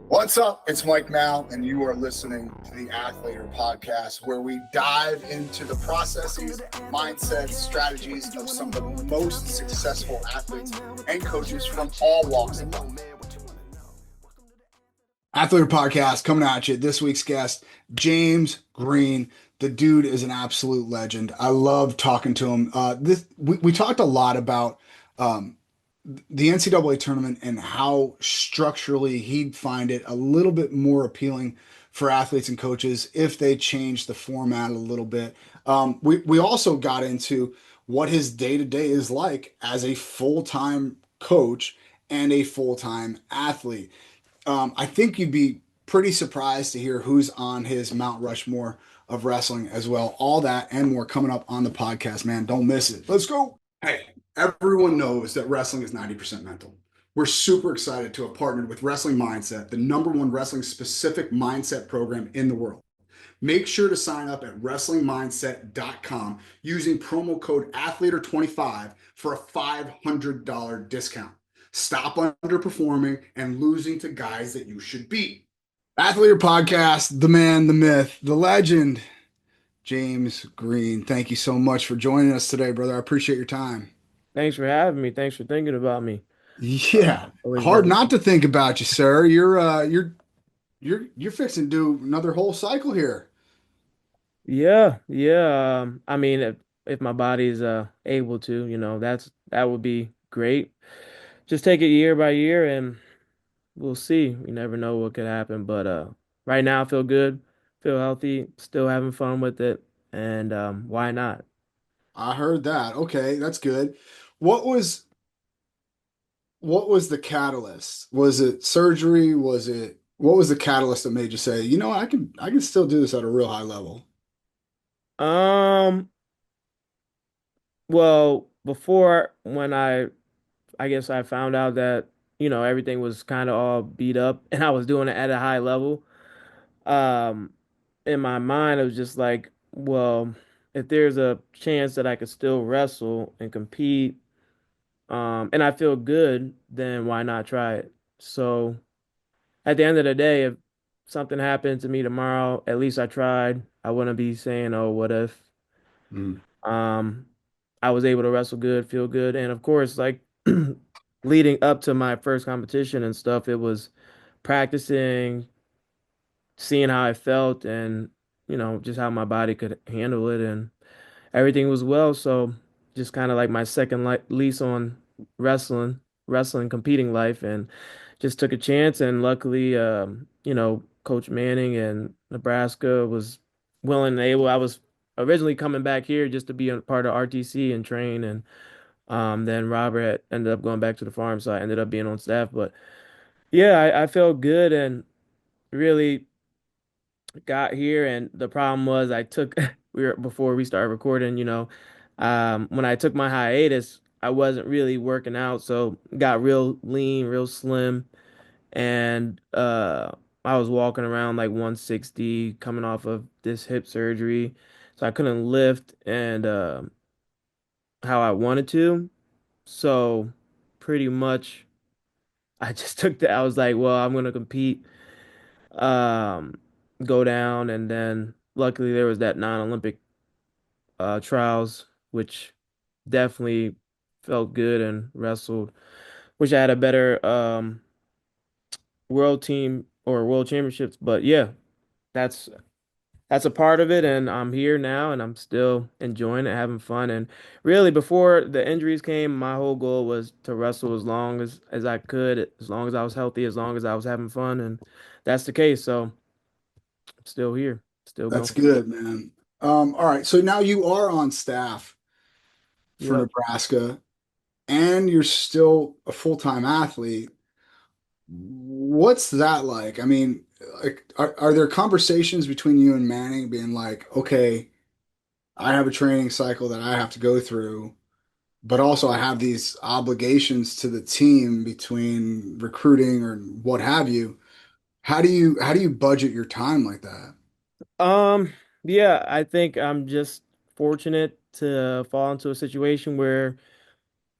What's up? It's Mike Mal, and you are listening to the Athletor Podcast, where we dive into the processes, mindsets, strategies of some of the most successful athletes and coaches from all walks of life. Athletor Podcast coming at you. This week's guest, James Green. The dude is an absolute legend. I love talking to him. We talked a lot about um, the NCAA tournament and how structurally he'd find it a little bit more appealing for athletes and coaches if they changed the format a little bit. We also got into what his day to day is like as a full time coach and a full time athlete. I think you'd be pretty surprised to hear who's on his Mount Rushmore of wrestling as well. All that and more coming up on the podcast, man. Don't miss it. Let's go. Hey, everyone knows that wrestling is 90% mental. We're super excited to have partnered with Wrestling Mindset, the #1 wrestling specific mindset program in the world. Make sure to sign up at WrestlingMindset.com using promo code Athletor25 for a $500 discount. Stop underperforming and losing to guys that you should beat. Athletor Podcast, the man, the myth, the legend, James Green. Thank you so much for joining us today, brother. I appreciate your time. Thanks for having me. Thanks for thinking about me. Yeah, Always hard love it. not to think about you, sir. You're fixing to do another whole cycle here. Yeah. I mean, if my body's able to, that would be great. Just take it year by year, and we'll see. We never know what could happen, but right now I feel good, feel healthy, still having fun with it, and why not? I heard that. Okay, that's good. What was what was the catalyst? Was it surgery? Was it what was the catalyst that made you say, you know, I can still do this at a real high level? Um, well, before when I guess I found out that everything was kind of all beat up, and I was doing it at a high level. Um, in my mind, it was just like, well, if there's a chance that I could still wrestle and compete, and I feel good, then why not try it? So at the end of the day, if something happened to me tomorrow, at least I tried. I wouldn't be saying, oh, what if? Mm. Um, I was able to wrestle good, feel good, and of course, like leading up to my first competition and stuff, it was practicing, seeing how I felt, and just how my body could handle it, and everything was well. So just kind of like my second lease on wrestling, competing life, and just took a chance. And luckily, Coach Manning and Nebraska was willing and able. I was originally coming back here just to be a part of RTC and train, and then Robert ended up going back to the farm, so I ended up being on staff. But yeah, I felt good and really got here, and the problem was I took we were before we started recording, when I took my hiatus, I wasn't really working out, so got real lean, real slim, and I was walking around like 160 coming off of this hip surgery, so I couldn't lift and how I wanted to. So pretty much I just took I was like, well, I'm gonna compete, um, go down, and then luckily there was that non-Olympic trials, which definitely felt good and wrestled. Wish I had a better world team or world championships, but yeah, that's that's a part of it, and I'm here now, and I'm still enjoying it, having fun. And really, before the injuries came, my whole goal was to wrestle as long as I could, as long as I was healthy, as long as I was having fun, and that's the case. So I'm still here, still That's going. good, man. All right, so now you are on staff for Yep. Nebraska and you're still a full-time athlete. What's that like? I mean, like, are there conversations between you and Manning being like, okay, I have a training cycle that I have to go through, but also I have these obligations to the team between recruiting or what have you. How do you budget your time like that? Um, yeah, I think I'm just fortunate to fall into a situation where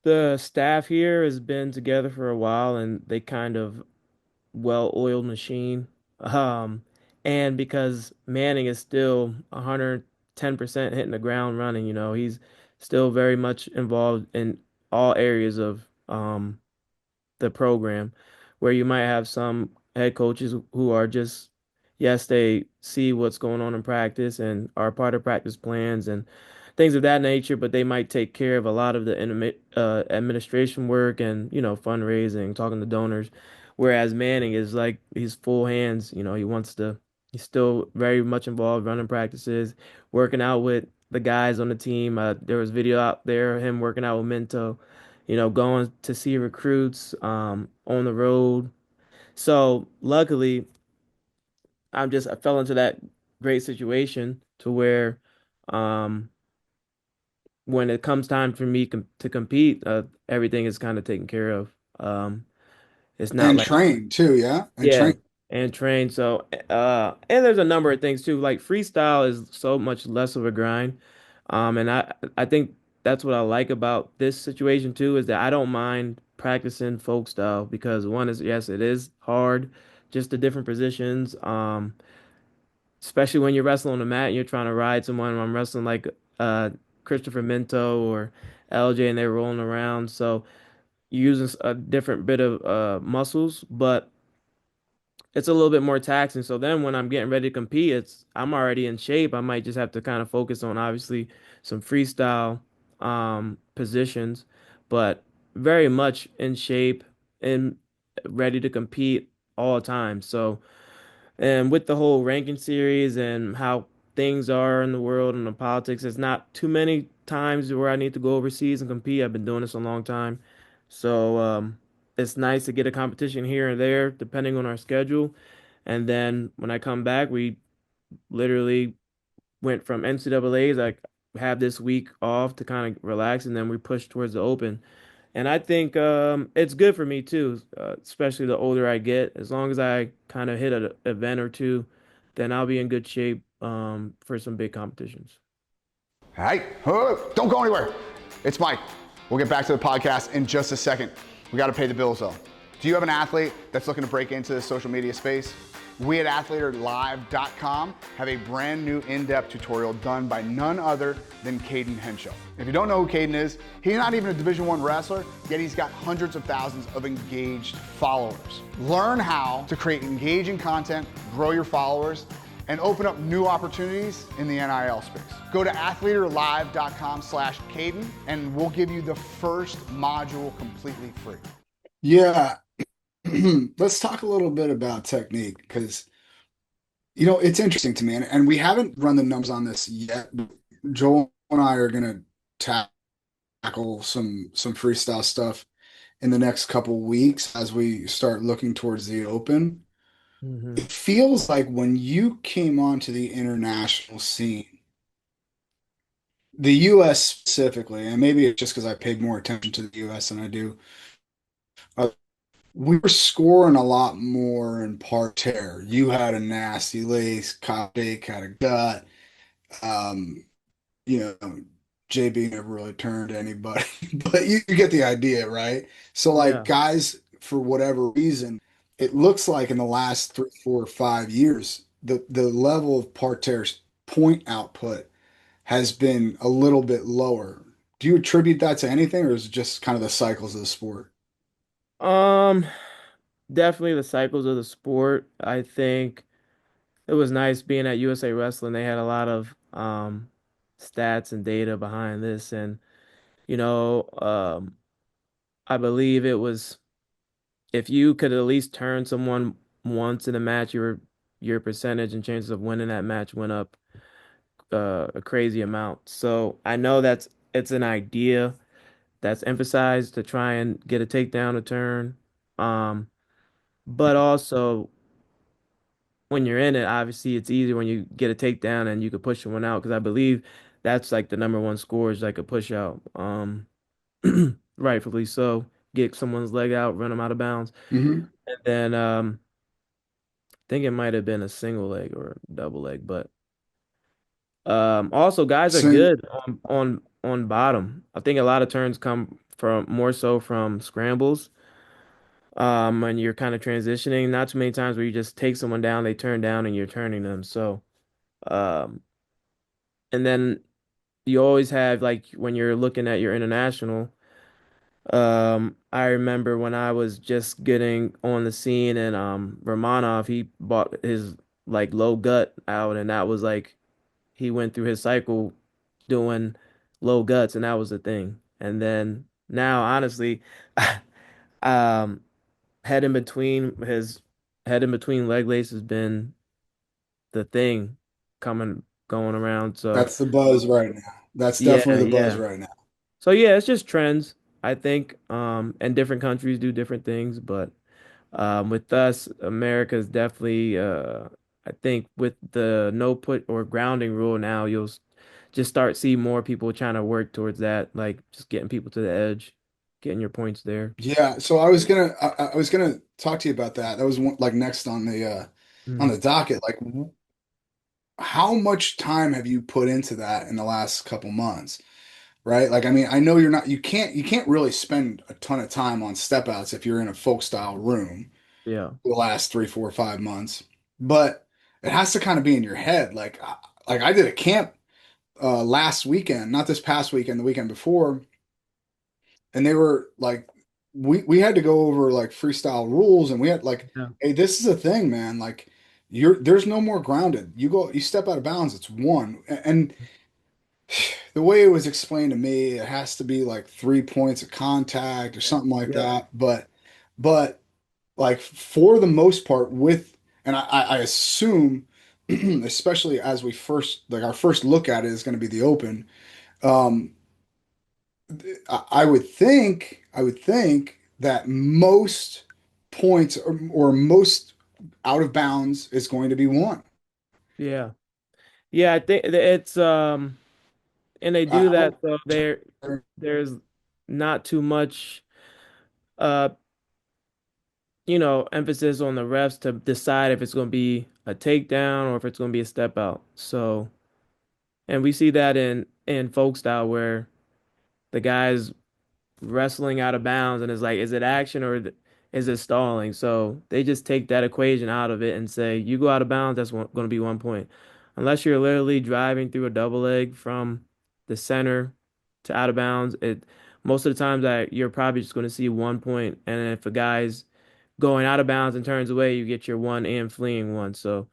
the staff here has been together for a while, and they kind of well-oiled machine. Um, and because Manning is still 110% hitting the ground running, he's still very much involved in all areas of the program, where you might have some head coaches who are just, yes, they see what's going on in practice and are part of practice plans and things of that nature, but they might take care of a lot of the administration work and, fundraising, talking to donors. Whereas Manning is like, he's full hands, he's still very much involved running practices, working out with the guys on the team. There was video out there, of him working out with Minto, going to see recruits on the road. So luckily, I fell into that great situation to where um, when it comes time for me to compete, everything is kind of taken care of. Um, it's not And like train too, yeah, and yeah, train. and train. So, and there's a number of things too. Like freestyle is so much less of a grind. And I think that's what I like about this situation too, is that I don't mind practicing folk style because one is, yes, it is hard, just the different positions. Especially when you're wrestling on the mat and you're trying to ride someone. I'm wrestling like uh Christopher Minto or LJ and they're rolling around. So you're using a different bit of muscles, but it's a little bit more taxing. So then when I'm getting ready to compete, I'm already in shape. I might just have to kind of focus on obviously some freestyle positions, but very much in shape and ready to compete all the time. So, and with the whole ranking series and how things are in the world and the politics, it's not too many times where I need to go overseas and compete. I've been doing this a long time. So, it's nice to get a competition here and there, depending on our schedule. And then when I come back, we literally went from NCAA's, like have this week off to kind of relax, and then we push towards the Open. And I think it's good for me too, especially the older I get. As long as I kind of hit an event or two, then I'll be in good shape for some big competitions. Hey, don't go anywhere. It's Mike. We'll get back to the podcast in just a second. We got to pay the bills though. Do you have an athlete that's looking to break into the social media space? We at athletorlive.com have a brand new in-depth tutorial done by none other than Caden Henshaw. If you don't know who Caden is, he's not even a Division I wrestler, yet he's got hundreds of thousands of engaged followers. Learn how to create engaging content, grow your followers, and open up new opportunities in the NIL space. Go to athletorlive.com/Caden and we'll give you the first module completely free. Yeah, let's talk a little bit about technique because it's interesting to me, and we haven't run the numbers on this yet. Joel and I are gonna tackle some freestyle stuff in the next couple weeks as we start looking towards the Open. Hmm. It feels like when you came onto the international scene, the US specifically, and maybe it's just because I paid more attention to the US than I do, uh, we were scoring a lot more in parterre. You had a nasty lace, Kyle Dake had a gut. Um, you know, JB never really turned anybody, but you get the idea, right? So, like, Yeah. guys, for whatever reason, it looks like in the last 3, 4, 5 years, the level of parterre's point output has been a little bit lower. Do you attribute that to anything, or is it just kind of the cycles of the sport? Um, Definitely the cycles of the sport. I think it was nice being at USA Wrestling. They had a lot of stats and data behind this, and you know, um, I believe it was if you could at least turn someone once in a match, your percentage and chances of winning that match went up a crazy amount. So I know it's an idea that's emphasized to try and get a takedown, a turn. Um, but also when you're in it, obviously it's easier when you get a takedown and you could push someone out because I believe that's like the number one score is like a push out. Rightfully so. Get someone's leg out, run them out of bounds. Hmm. And then I think it might have been a single leg or a double leg, but also guys are Sing, good on bottom. I think a lot of turns come from more so from scrambles. when you're kind of transitioning. Not too many times where you just take someone down, they turn down, and you're turning them. So, um, and then you always have like when you're looking at your international. I remember when I was just getting on the scene and Romanov, he bought his like low gut out, and that was like he went through his cycle doing low guts, and that was the thing. And then now, honestly, um, head in between his head in between leg lace has been the thing coming going around. So That's the buzz right now. That's yeah, definitely the buzz yeah. right now. So yeah, it's just trends, I think. And different countries do different things, but with us, America's definitely I think with the no put or grounding rule now, just start see more people trying to work towards that, like just getting people to the edge, getting your points there. Yeah, so I was gonna talk to you about that. That was one, like next on Mm, the docket. Like, how much time have you put into that in the last couple months? Right? Like, I mean, I know you can't really spend a ton of time on step outs if you're in a folk style room yeah, the last 3, 4, 5 months, but it has to kind of be in your head. Like I did a camp last weekend, not this past weekend, the weekend before, and they were like, we had to go over like freestyle rules, and we had like, yeah, hey, this is a thing, man. Like, there's no more grounded. You step out of bounds, it's one. And the way it was explained to me, it has to be like 3 points of contact or something like yeah, that. But like for the most part, and I assume, especially as we first like our first look at it is going to be the open. Um, I would think that most points or most out of bounds is going to be one. yeah, yeah. I think it's and they do I that so there's not too much uh emphasis on the refs to decide if it's going to be a takedown or if it's going to be a step out. So, and we see that in folk style where the guy's wrestling out of bounds and it's like, is it action or is it stalling? So they just take that equation out of it and say, you go out of bounds, that's going to be 1 point. Unless you're literally driving through a double leg from the center to out of bounds, it most of the times that you're probably just going to see 1 point. And if a guy's going out of bounds and turns away, you get your one and fleeing one. So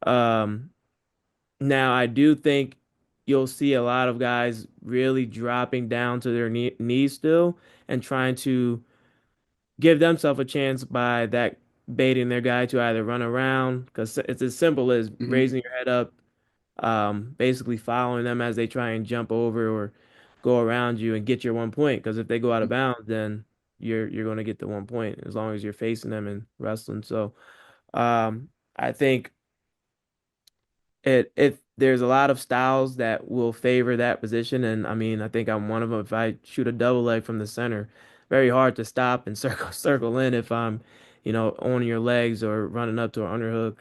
um, now I do think you'll see a lot of guys really dropping down to their knees still and trying to give themselves a chance by that baiting their guy to either run around because it's as simple as Mhm. raising your head up, basically following them as they try and jump over or go around you and get your 1 point. Because if they go out of bounds, then you're going to get the 1 point as long as you're facing them and wrestling. So I think it there's a lot of styles that will favor that position, and I mean I think I'm one of them. If I shoot a double leg from the center, very hard to stop and circle in if I'm, on your legs or running up to an underhook.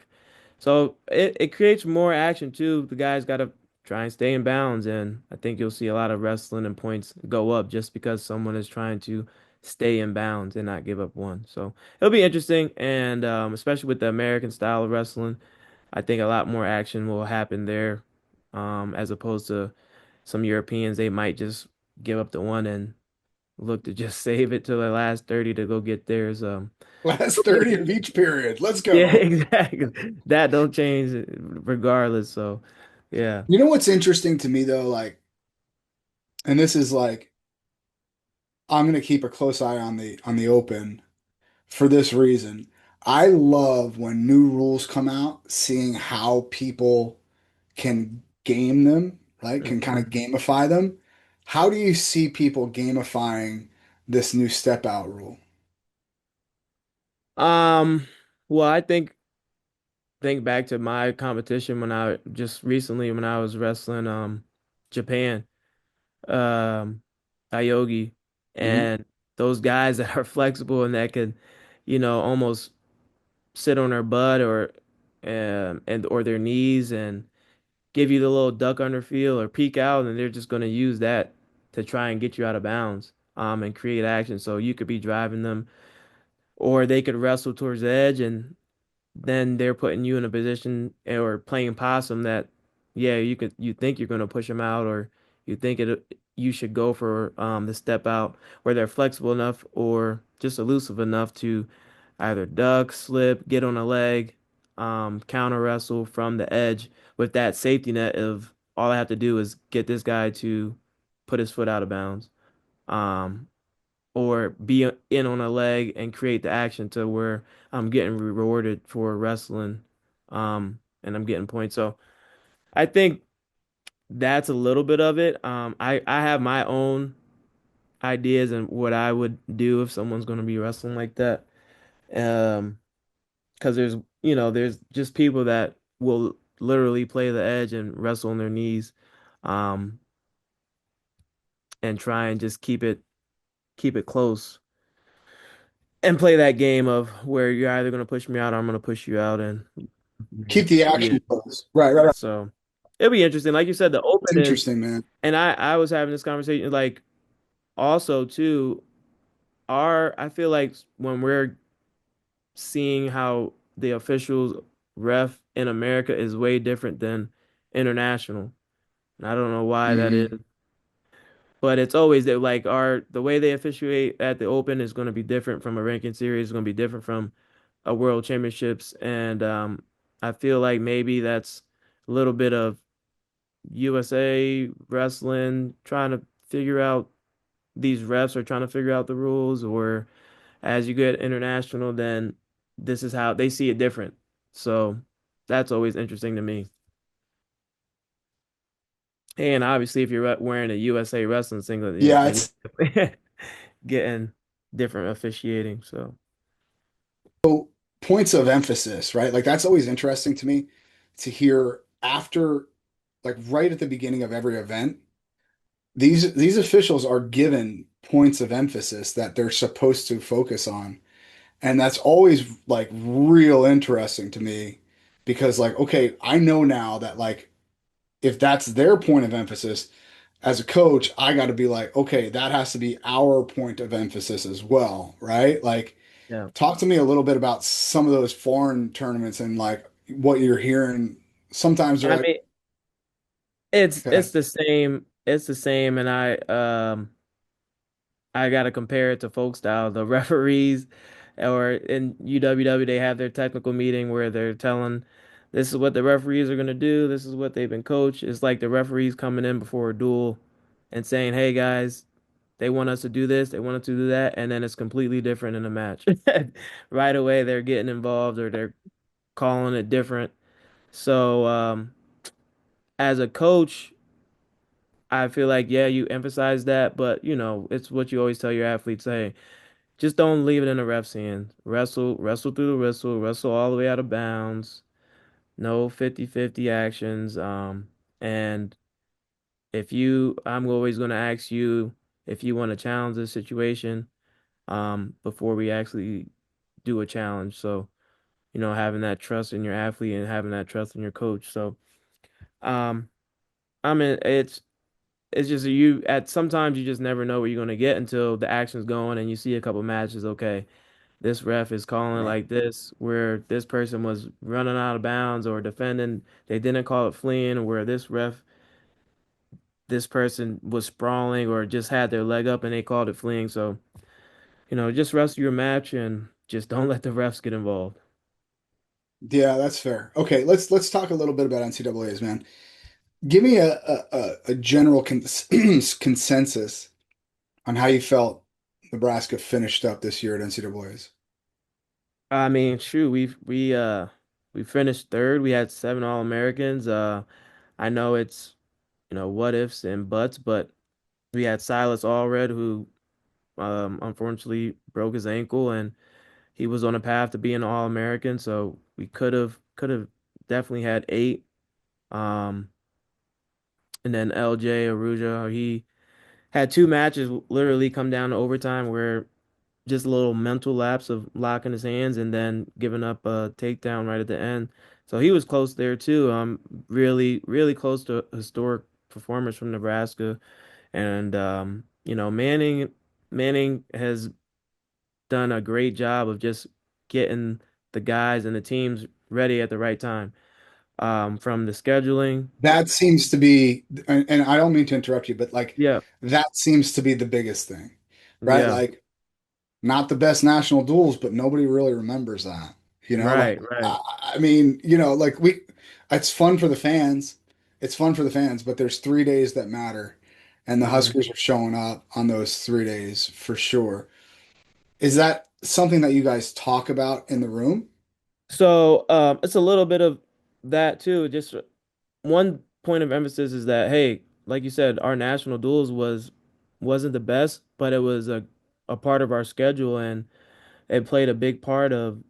So it creates more action too. The guys got to try and stay in bounds, and I think you'll see a lot of wrestling and points go up just because someone is trying to stay in bounds and not give up one. So it'll be interesting, and especially with the American style of wrestling, I think a lot more action will happen there, as opposed to some Europeans. They might just give up the one and look to just save it to the last 30 to go get theirs. Last It'll be 30 of interesting. each period. Let's Yeah, go. exactly. That don't change regardless. So, yeah. You know what's interesting to me though, like, and this is like, I'm gonna keep a close eye on the open for this reason. I love when new rules come out, seeing how people can game them, right? Can kind of Mhm. gamify them. How do you see people gamifying this new step out rule? Um, well, I think back to my competition when I just recently when I was wrestling Japan. Ayogi, Mhm. and those guys that are flexible and that could, almost sit on their butt or their knees and give you the little duck under feel or peek out, and they're just going to use that to try and get you out of bounds, and create action. So you could be driving them or they could wrestle towards the edge and then they're putting you in a position or playing possum that, yeah, you think you're going to push them out or you think you should go for the step out where they're flexible enough or just elusive enough to either duck, slip, get on a leg, counter wrestle from the edge with that safety net of all I have to do is get this guy to put his foot out of bounds. Um, or be in on a leg and create the action to where I'm getting rewarded for wrestling, and I'm getting points. So I think that's a little bit of it. I have my own ideas and what I would do if someone's going to be wrestling like that. Um, because there's just people that will literally play the edge and wrestle on their knees, um, and try and just keep it close and play that game of where you're either going to push me out or I'm going to push you out and Keep the yeah. action close. Right, right, right. So it'll be interesting. Like you said, the It's open is, interesting, man. and I was having this conversation like also too, I feel like when we're seeing how the officials ref in America is way different than international. And I don't know why that is. Hmm. But it's always that like the way they officiate at the Open is going to be different from a ranking series, is going to be different from a World Championships, and I feel like maybe that's a little bit of USA wrestling trying to figure out these refs are trying to figure out the rules, or as you get international, then this is how they see it different. So that's always interesting to me. And obviously, if you're wearing a USA wrestling singlet, Yeah, then it's you're getting different officiating. So, points of emphasis, right? Like that's always interesting to me to hear after, like right at the beginning of every event, these officials are given points of emphasis that they're supposed to focus on. And that's always like real interesting to me because like, okay, I know now that like if that's their point of emphasis as a coach, I got to be like, okay, that has to be our point of emphasis as well, right? Like, yeah. talk to me a little bit about some of those foreign tournaments and like what you're hearing. Sometimes they're I like, mean, it's okay, the same. It's the same, and I gotta compare it to folk style. The referees, or in UWW, they have their technical meeting where they're telling, this is what the referees are gonna do. This is what they've been coached. It's like the referees coming in before a duel and saying, "Hey guys, they want us to do this. They want us to do that," and then it's completely different in a match. Right away, they're getting involved or they're calling it different. So, as a coach, I feel like, yeah, you emphasize that, but it's what you always tell your athletes, hey, just don't leave it in the ref's hands. Wrestle through the whistle, wrestle all the way out of bounds. No 50-50 actions. And I'm always going to ask you if you want to challenge this situation, before we actually do a challenge. So, having that trust in your athlete and having that trust in your coach. So, um, I mean, it's just you at sometimes you just never know what you're gonna get until the action's going and you see a couple matches. Okay, this ref is calling right. like this, where this person was running out of bounds or defending, they didn't call it fleeing, where this person was sprawling or just had their leg up and they called it fleeing. So, just wrestle your match and just don't let the refs get involved. Yeah, that's fair. Okay, let's talk a little bit about NCAA's, man. Give me a general consensus on how you felt Nebraska finished up this year at NCAA's. I mean, shoot, we finished third. We had 7 All-Americans. I know it's what ifs and buts, but we had Silas Allred who unfortunately broke his ankle and he was on a path to being an All-American, so we could have definitely had 8. Um, and then LJ Aruja, he had 2 matches literally come down to overtime where just a little mental lapse of locking his hands and then giving up a takedown right at the end. So he was close there too. Really, really close to historic performance from Nebraska. And Manning has done a great job of just getting the guys and the teams ready at the right time. From the scheduling. That seems to be, and I don't mean to interrupt you, but like Yeah, that seems to be the biggest thing, right? yeah, Like not the best national duels, but nobody really remembers that. Like right, right. I mean, like it's fun for the fans. It's fun for the fans, but there's 3 days that matter, and the Hmm. Huskers are showing up on those 3 days for sure. Is that something that you guys talk about in the room? So it's a little bit of that too. Just one point of emphasis is that, hey, like you said, our national duels wasn't the best, but it was a part of our schedule, and it played a big part of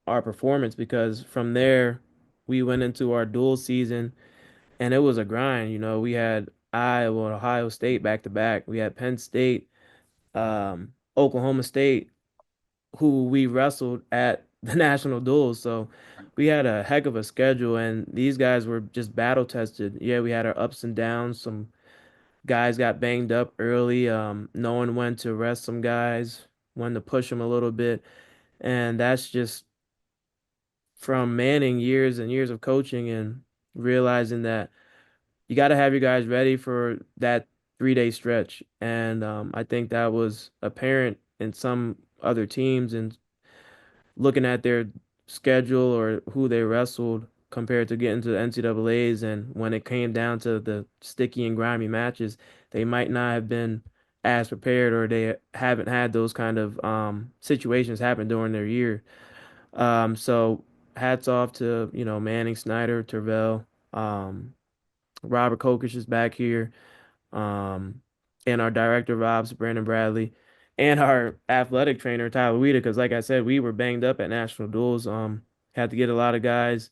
our performance because from there we went into our dual season and it was a grind. We had Iowa and Ohio State back to back. We had Penn State, Oklahoma State, who we wrestled at the national duels. So we had a heck of a schedule, and these guys were just battle tested. Yeah, we had our ups and downs. Some guys got banged up early, knowing when to rest some guys, when to push them a little bit. And that's just from manning years and years of coaching and realizing that you got to have your guys ready for that 3 day stretch. And I think that was apparent in some other teams and looking at their schedule or who they wrestled compared to getting to the NCAAs. And when it came down to the sticky and grimy matches, they might not have been as prepared or they haven't had those kind of situations happen during their year. So hats off to, Manning, Snyder, Terrell, Robert Kokish is back here, um, and our director of ops, Brandon Bradley, and our athletic trainer, Tyler Weeda, because like I said, we were banged up at national duels. Had to get a lot of guys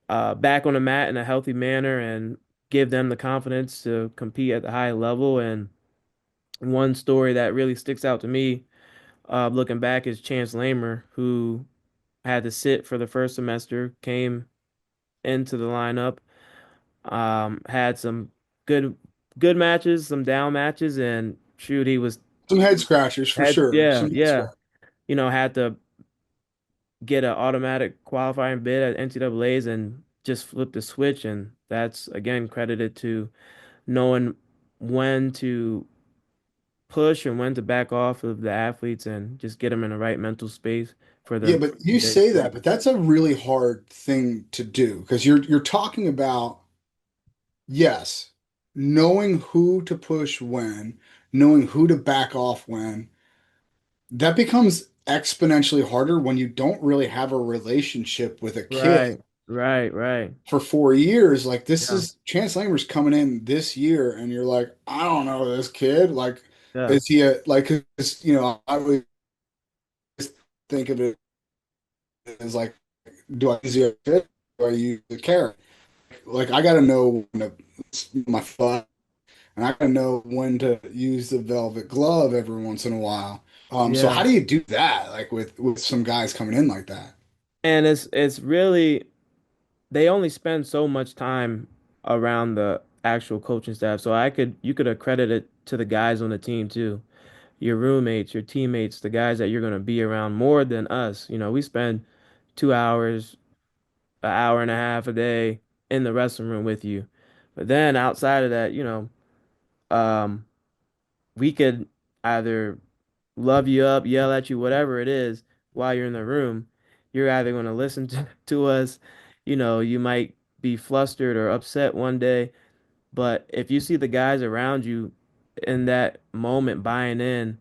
back on the mat in a healthy manner and give them the confidence to compete at the high level. And one story that really sticks out to me, looking back, is Chance Lamer, who had to sit for the first semester, came into the lineup, had some good good matches, some down matches, and shoot, he was Some head scratchers for had sure. yeah, Some head yeah, scratchers. had to get an automatic qualifying bid at NCAA's and just flip the switch, and that's again credited to knowing when to push and when to back off of the athletes and just get them in the right mental space for Yeah, the but you 3 day say that, stretch. but that's a really hard thing to do because you're talking about, yes, knowing who to push when, knowing who to back off when. That becomes exponentially harder when you don't really have a relationship with a kid Right, right, right. for 4 years. Like this Yeah, is Chance Lamer's coming in this year, and you're like, I don't know this kid. Like, yeah, is he a like? 'Cause, I always think of it as like, do I use a fit? Do I use a carrot? Like, I got to know when to my foot, and I got to know when to use the velvet glove every once in a while. So yeah. how do you do that? Like with some guys coming in like that? And it's really they only spend so much time around the actual coaching staff. So you could accredit it to the guys on the team too. Your roommates, your teammates, the guys that you're gonna be around more than us. We spend 2 hours, an hour and a half a day in the wrestling room with you. But then outside of that, um, we could either love you up, yell at you, whatever it is, while you're in the room. You're either going to listen to us, you might be flustered or upset one day, but if you see the guys around you in that moment buying in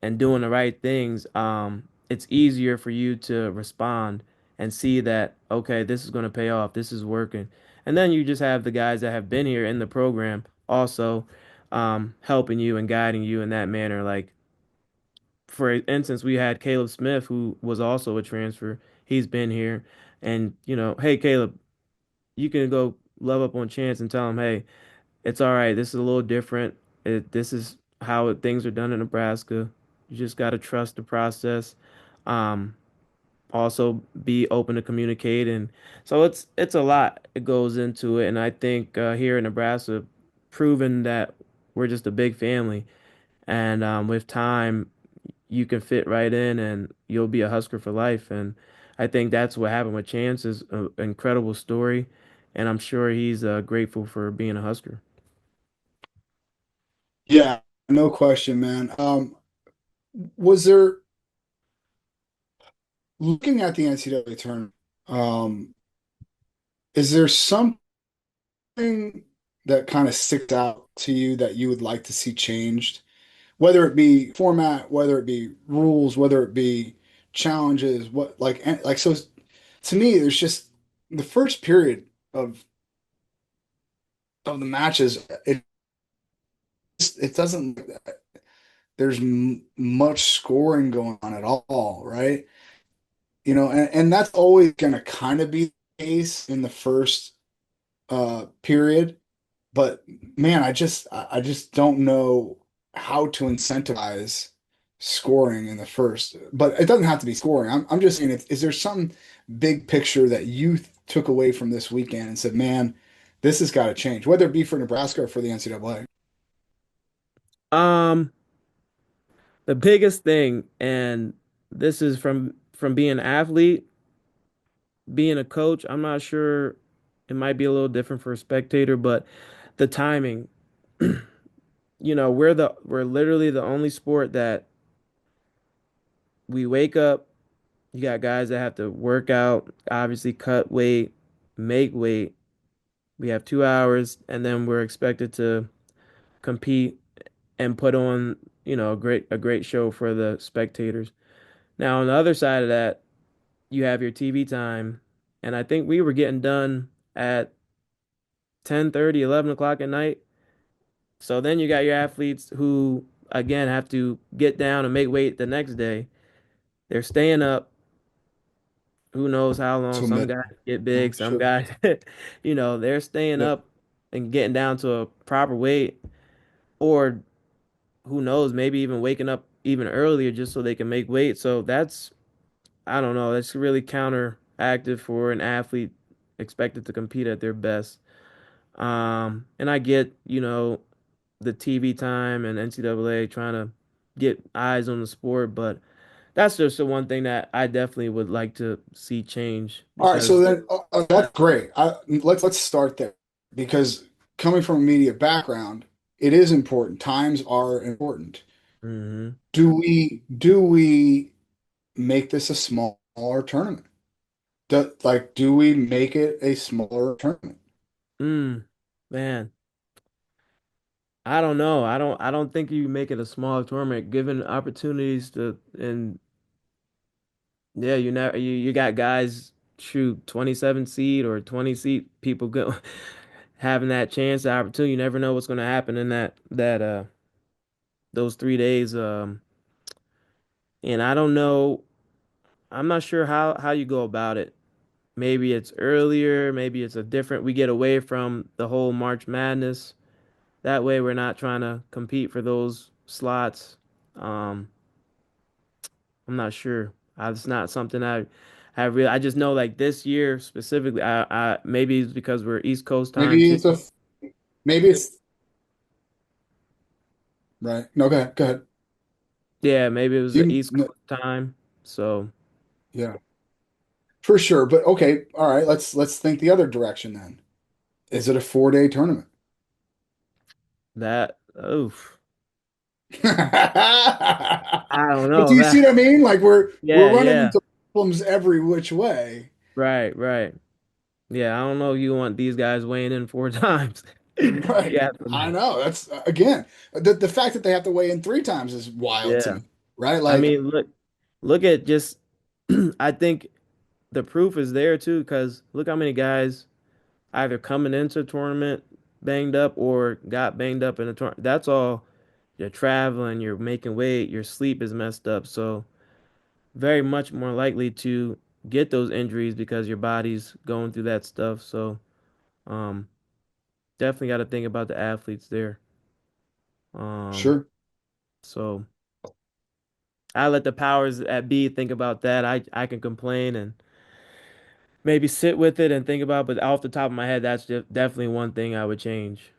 and doing the right things, it's easier for you to respond and see that, okay, this is going to pay off, this is working. And then you just have the guys that have been here in the program also helping you and guiding you in that manner. Like, for instance, we had Caleb Smith, who was also a transfer. He's been here. And, hey, Caleb, you can go love up on Chance and tell him, hey, it's all right. This is a little different. This is how things are done in Nebraska. You just got to trust the process. Um, Also be open to communicate. And so it's a lot. It goes into it. And I think here in Nebraska, proving that we're just a big family. And with time, you can fit right in and you'll be a Husker for life. And I think that's what happened with Chance is an incredible story. And I'm sure he's grateful for being a Husker. Yeah, no question, man. Was there looking at the NCAA tournament, um, is there something that kind of sticks out to you that you would like to see changed? Whether it be format, whether it be rules, whether it be challenges, what like so to me, there's just the first period of the matches, it doesn't there's much scoring going on at all, right? You know, and that's always going to kind of be the case in the first period. But man, I just don't know how to incentivize scoring in the first. But it doesn't have to be scoring. I'm just saying, is there some big picture that you took away from this weekend and said, man, this has got to change, whether it be for Nebraska or for the NCAA? Um, the biggest thing, and this is from being an athlete, being a coach, I'm not sure it might be a little different for a spectator, but the timing. We're literally the only sport that we wake up, you got guys that have to work out, obviously cut weight, make weight. We have 2 hours and then we're expected to compete and put on, a great show for the spectators. Now on the other side of that, you have your TV time, and I think we were getting done at 10:30, 11 o'clock at night. So then you got your athletes who again have to get down and make weight the next day. They're staying up who knows how long. To Some admit, guys get I'm big, some sure. guys, they're staying Yeah. up and getting down to a proper weight, or who knows, maybe even waking up even earlier just so they can make weight. So I don't know, that's really counteractive for an athlete expected to compete at their best. And I get, the TV time and NCAA trying to get eyes on the sport, but that's just the one thing that I definitely would like to see change All right, so because. then that's great. Let's start there because coming from a media background, it is important. Times are important. Mhm. Do we make this a smaller tournament? Do we make it a smaller tournament? Mm, man, I don't know. I don't think you make it a small tournament given opportunities to and yeah, you got guys shoot 27 seed or 20 seed people go having that chance, the opportunity. You never know what's going to happen in that those 3 days. And I don't know. I'm not sure how you go about it. Maybe it's earlier, maybe it's a different. We get away from the whole March Madness. That way, we're not trying to compete for those slots. Um, I'm not sure. It's not something I have really. I just know like this year specifically. I maybe it's because we're East Coast time Maybe too. maybe it's right. No, go ahead. Yeah, maybe it was the You East no, Coast time. So yeah, for sure. But okay, all right. Let's think the other direction then. Is it a 4 day tournament? that, oof, I don't But do know you see that. what I mean? Like we're Yeah, running yeah, into problems every which way. right, right. Yeah, I don't know. You want these guys weighing in 4 times? Right. Yeah, I know. That's again, the fact that they have to weigh in 3 times is wild to yeah. me, right? I Like, mean, look at just. I think the proof is there too, because look how many guys either coming into a tournament banged up or got banged up in a tournament. That's all. You're traveling, you're making weight, your sleep is messed up. So very much more likely to get those injuries because your body's going through that stuff. So um, definitely got to think about the athletes there. Um, sure. so I let the powers that be think about that. I can complain and maybe sit with it and think about, but off the top of my head, that's just definitely one thing I would change.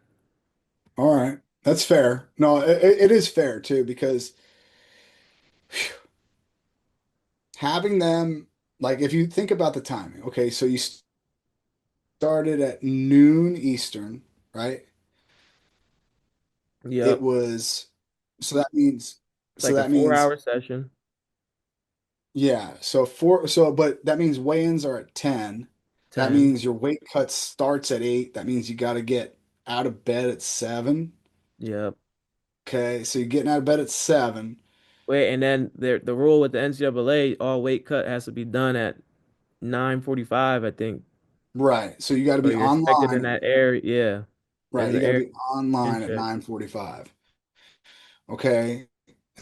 All right. That's fair. No, it is fair too, because Having them, like, if you think about the timing, okay, so you started at noon Eastern, right? It Yep. was, so that means, It's so like a that four means, hour session. yeah, but that means weigh-ins are at 10. That 10. means your weight cut starts at 8. That means you got to get out of bed at 7. Yep. Okay, so you're getting out of bed at 7. Wait, and then the rule with the NCAA, all weight cut has to be done at 9:45, I think. Right. So you got to So be you're expected in online. that area, yeah, in Right. You the got to area be online in at check. 9:45. Okay.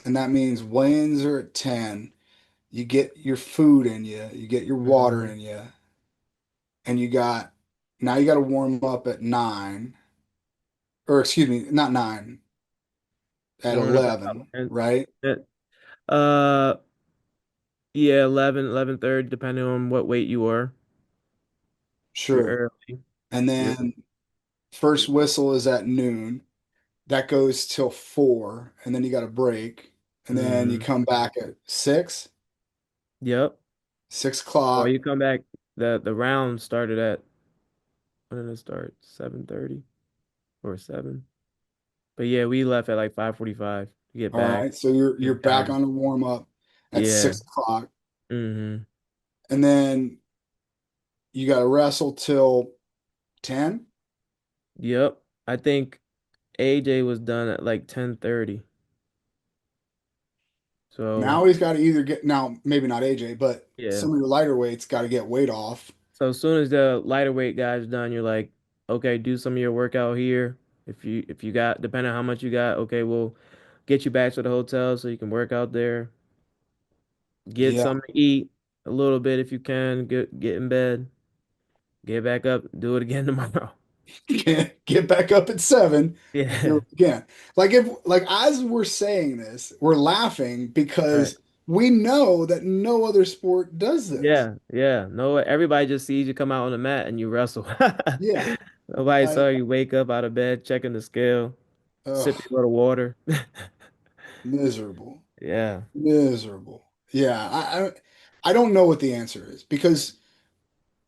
And that means weigh-ins are at 10. You get your food in you, you get your water Hmm. in you, and now you got to warm up at 9, or excuse me, not 9, at Warming up at 11, and, right? and uh yeah, 11:30, depending on what weight you are. If you're Sure. early, And you're then first whistle is at noon. That goes till 4, and then you got a break, and then you mm, come back at 6, yep. six Or o'clock. you come back, the round started at, when did it start? 7:30 or 7. But yeah, we left at like 5:45 to get All back right, so you're in back time. on the warm up at Yeah. 6 o'clock, Hmm. and then you got to wrestle till 10. Yep. I think AJ was done at like 10:30. So Now he's got to either get now maybe not AJ, but yeah. some of your lighter weights got to get weight off. So as soon as the lighter weight guy's done, you're like, okay, do some of your workout here. If you got, depending on how much you got, okay, we'll get you back to the hotel so you can work out there. Get Yeah, something to eat a little bit if you can. Get in bed. Get back up. Do it again tomorrow. get back up at 7 and do Yeah. it again. Like as we're saying this, we're laughing Right. because we know that no other sport does this. Yeah. Yeah. No, everybody just sees you come out on the mat and you wrestle. Yeah, Nobody like saw you wake up out of bed, checking the scale, ugh, sip a little water. miserable, Yeah. miserable. Yeah, I don't know what the answer is because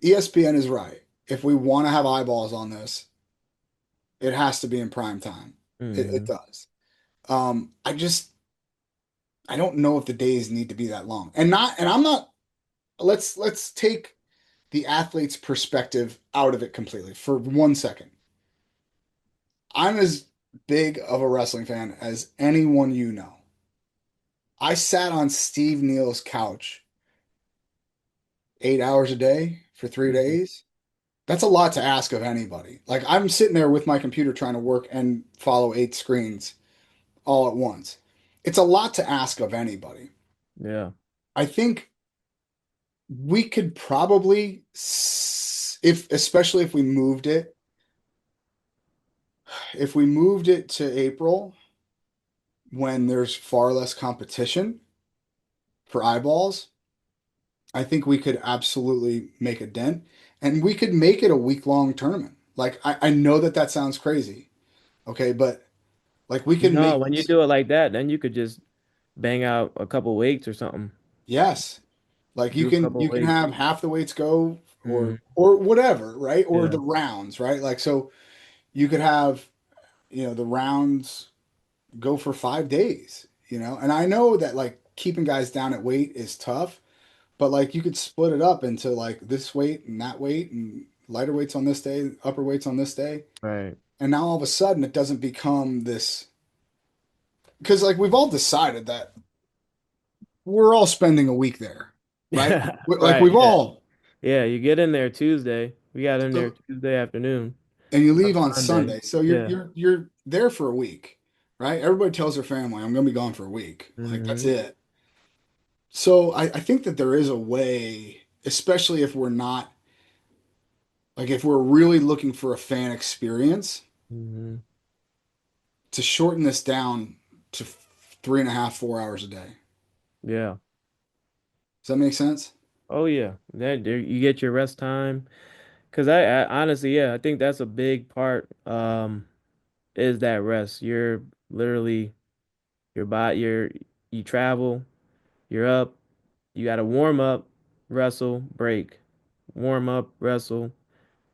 ESPN is right. If we want to have eyeballs on this, it has to be in prime time. It Hmm. does. I don't know if the days need to be that long. And I'm not let's take the athlete's perspective out of it completely for 1 second. I'm as big of a wrestling fan as anyone you know. I sat on Steve Neal's couch 8 hours a day for three Hmm. days. That's a lot to ask of anybody. Like I'm sitting there with my computer trying to work and follow 8 screens all at once. It's a lot to ask of anybody. Yeah. I think we could probably, if especially if we moved it to April when there's far less competition for eyeballs, I think we could absolutely make a dent, and we could make it a week-long tournament. Like I know that that sounds crazy, okay, but like we can No, make when you this, do it like that, then you could just bang out a couple weights or something. yes, like Do a couple you can weights. have half the weights go Hmm. or whatever, right? Or Yeah. the rounds, right? Like so you could have, the rounds go for 5 days, and I know that like keeping guys down at weight is tough, but like you could split it up into like this weight and that weight and lighter weights on this day, upper weights on this day. Right. And now all of a sudden it doesn't become this because like we've all decided that we're all spending a week there, right? Like Right. we've Yeah. all Yeah. You get in there Tuesday. We got in there so Tuesday afternoon and you of leave on Sunday. Sunday. So you're Yeah. you're you're there for a week, right? Everybody tells their family, I'm gonna be gone for a week. Like that's Hmm. it. So I think that there is a way, especially if we're not like if we're really looking for a fan experience, Hmm. to shorten this down to 3.5, 4 hours a day. Yeah. Does that make sense? Oh yeah. That there you get your rest time. Cause I honestly, yeah, I think that's a big part. Is that rest. You're literally your body. You travel. You're up. You got to warm up, wrestle, break. Warm up, wrestle.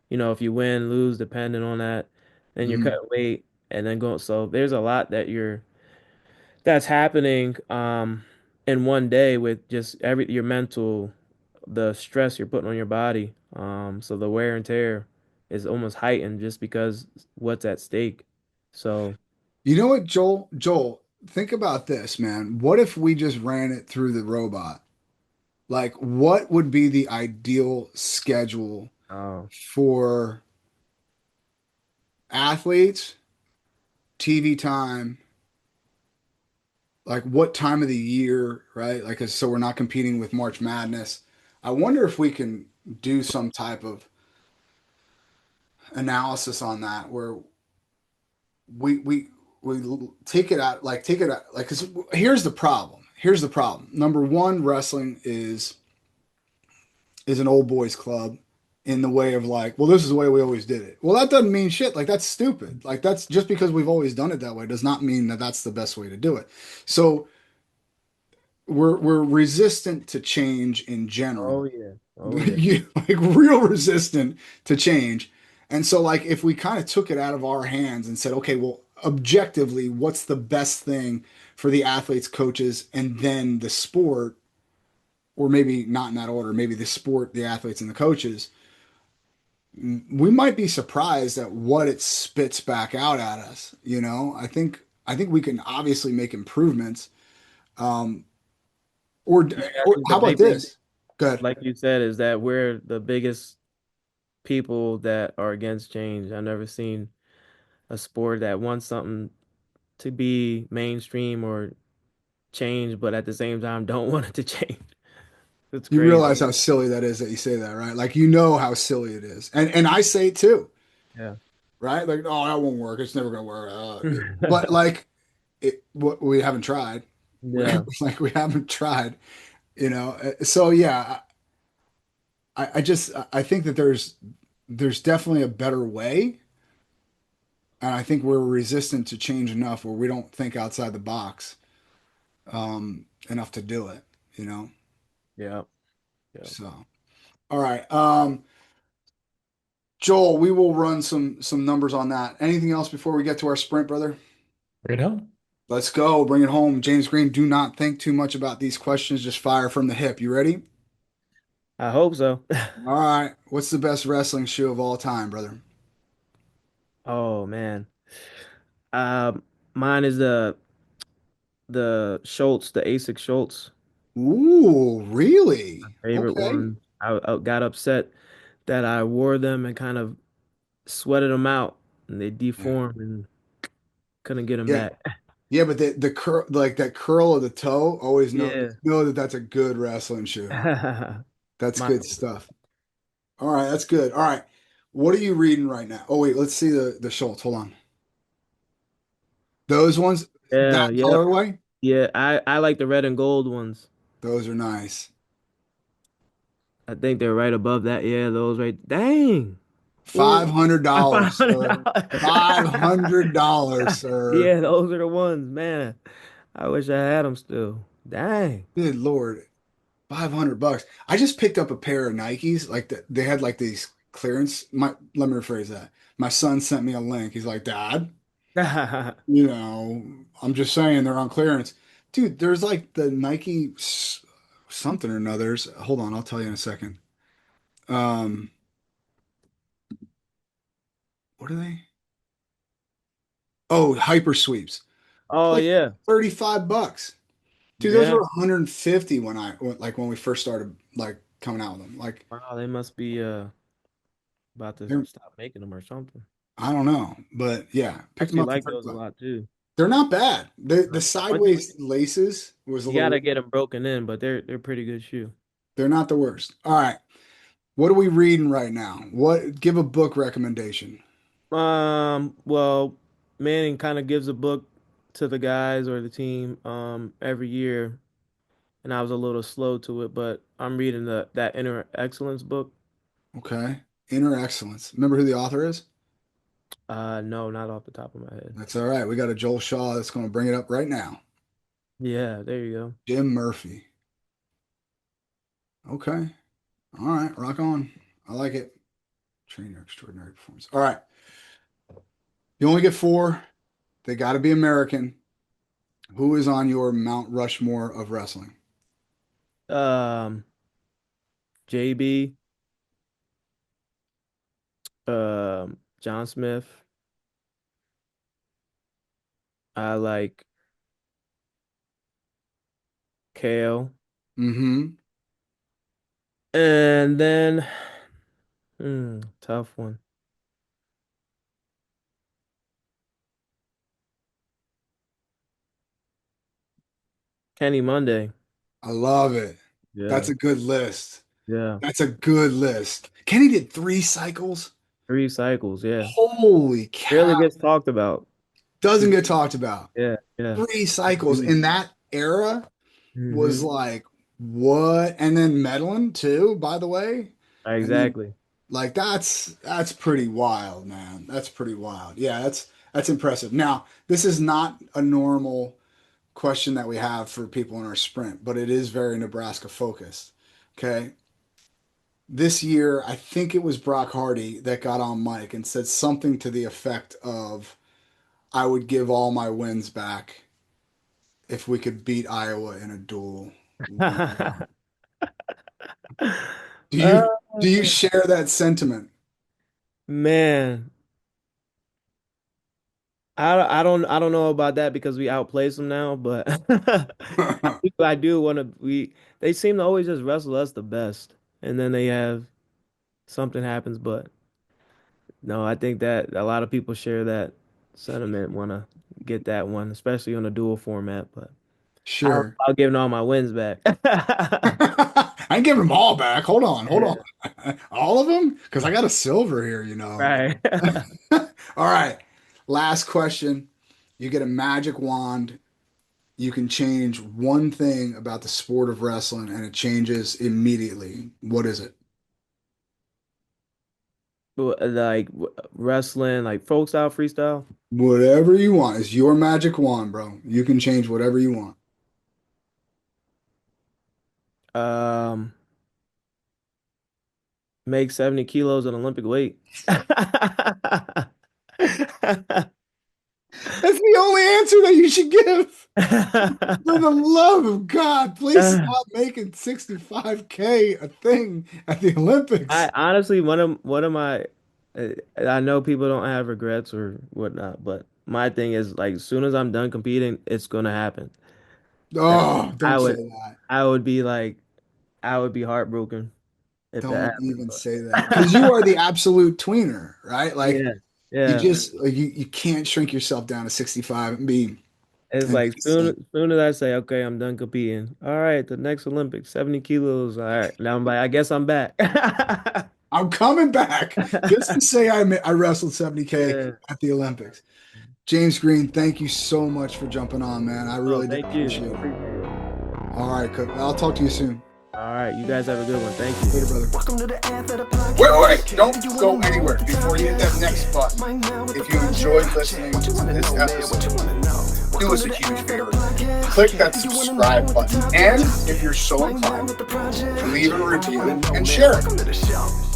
You know, if you win, lose, depending on that, then you're Mhm. cutting weight and then go. So there's a lot that's happening in one day with just your mental, the stress you're putting on your body. So the wear and tear is almost heightened just because what's at stake. So, You know what, Joel? Joel, think about this, man. What if we just ran it through the robot? Like, what would be the ideal schedule uh, for athletes, TV time, like what time of the year, right? Like, so we're not competing with March Madness. I wonder if we can do some type of analysis on that where we we we take it out, like take it out, like, because here's the problem. Here's the problem. Number one, wrestling is an old boys club in the way of like, well, this is the way we always did it. Well, that doesn't mean shit. Like that's stupid. Like that's just because we've always done it that way does not mean that that's the best way to do it. So we're resistant to change in general. oh yeah, oh yeah, Like real resistant to change. And so like if we kind of took it out of our hands and said, okay, well, objectively, what's the best thing for the athletes, coaches, and then the sport, or maybe not in that order, maybe the sport, the athletes, and the coaches, we might be surprised at what it spits back out at us. I think we can obviously make improvements. Um, or yeah. I or think the how about biggest, this? Good. like you said, is that we're the biggest people that are against change. I've never seen a sport that wants something to be mainstream or change, but at the same time don't want it to change. It's You crazy. realize how silly that is that you say that, right? Like you know how silly it is, and I say it too, Yeah. right? Like, oh, that won't work. It's never gonna work. But like, we haven't tried. We, Yeah. like we haven't tried, So yeah, I think that there's definitely a better way, and I think we're resistant to change enough where we don't think outside the box enough to do it, you know. Yeah. Yeah. So, all right. Joel, we will run some numbers on that. Anything else before we get to our sprint, brother? Right on. Let's go. Bring it home. James Green, do not think too much about these questions. Just fire from the hip. You ready? I hope so. All right. What's the best wrestling shoe of all time, brother? Oh man. Um, Mine is the Schultz, the Asics Schultz. Ooh, really? Favorite Okay. one. I got upset that I wore them and kind of sweated them out and they Yeah. deformed and couldn't get them Yeah. back. Yeah, but the curl, like that curl of the toe, always Yeah. know that that's a good wrestling shoe. That's My good stuff. All right, that's good. All right. What are you reading right now? Oh wait, let's see the Schultz. Hold on. Those ones, that yeah, yep. colorway, Yeah, I like the red and gold ones. those are nice. I think they're right above that. Yeah, those right. Dang. Five Four, hundred five dollars, hundred sir. $500, dollars. sir. Yeah, those are the ones, man. I wish I had them still. Dang. Good Lord. $500. I just picked up a pair of Nikes. They had like these clearance. Let me rephrase that. My son sent me a link. He's like, Dad, I'm just saying they're on clearance. Dude, there's like the Nike something or another's. Hold on, I'll tell you in a second. Um, what are they? Oh, hyper sweeps. Oh Like yeah. $35. Dude, those were Yeah. 150 when we first started like coming out with them. Like Wow, they must be about to they're stop making them or something. I don't know, but yeah, I picked them actually up for like 30 those a bucks. lot too. They're not bad. The Once you sideways laces was a you little gotta get them broken in, but they're pretty good shoe. they're not the worst. All right. What are we reading right now? Give a book recommendation. Well, Manning kind of gives a book to the guys or the team every year, and I was a little slow to it, but I'm reading that Inner Excellence book. Okay. Inner excellence. Remember who the author is? No, not off the top of my head. That's all right. We got a Joel Shaw that's going to bring it up right now. Yeah, there you go. Jim Murphy. Okay. All right. Rock on. I like it. Trainer, extraordinary performance. All right. You only get four. They got to be American. Who is on your Mount Rushmore of wrestling? Um, JB, John Smith. I like Kale. Mm-hmm. And then, tough one. Kenny Monday. I love it. That's Yeah. a good list. Yeah. That's a good list. Kenny did 3 cycles. 3 cycles. Yeah. Holy Rarely cow. gets talked about. Doesn't get talked about. Yeah. Yeah. 3 cycles Huge. in that era was Mm-hmm. like, what? And then medaling too, by the way. And then Exactly. like that's pretty wild, man. That's pretty wild. Yeah, that's impressive. Now, this is not a normal question that we have for people in our sprint, but it is very Nebraska focused. Okay. This year, I think it was Brock Hardy that got on mic and said something to the effect of, I would give all my wins back if we could beat Iowa in a duel. Do Uh, you share that sentiment? man, I don't know about that because we outplaced them now, but I do want to. They seem to always just wrestle us the best, and then they have something happens. But no, I think that a lot of people share that sentiment, want to get that one, especially on a dual format. But Sure. I'll give all my wins back. I ain't giving them all back. Hold Yeah, on. All of them? Because I got a silver here. right. All right. Last question. You get a magic wand. You can change one thing about the sport of wrestling and it changes immediately. What is it? Like wrestling, like folk style, freestyle. Whatever you want. It's your magic wand, bro. You can change whatever you want. Um, make 70 kilos an Olympic weight. That's the only answer that you should give. For the love of God, please stop making 65K a thing at the I Olympics. honestly, one of my, I know people don't have regrets or whatnot, but my thing is like, as soon as I'm done competing, it's gonna happen. And Oh, I don't say would, that. I would be like, I would be heartbroken if that Don't happened. even say that. Because you are But the absolute tweener, right? Like yeah, you yeah. just like you can't shrink yourself down to 65 It's and like be safe. soon as I say, okay, I'm done competing. All right, the next Olympics, 70 kilos. All right, now I'm like, I guess I'm back. I'm coming back just to say I wrestled 70K Yeah. at the Olympics. James Green, thank you so much for jumping on, man. I Oh, really do thank you. appreciate it. Appreciate it. All right, Cook. I'll talk to you soon. All right, you guys have a good one. Thank you. Later, brother. Welcome to the Athletor Wait. Podcast. Don't go anywhere before you hit that next button. If you enjoyed listening to this episode, do us a huge favor. Click that subscribe button. And if you're so inclined, leave a review and share it. Welcome to the show.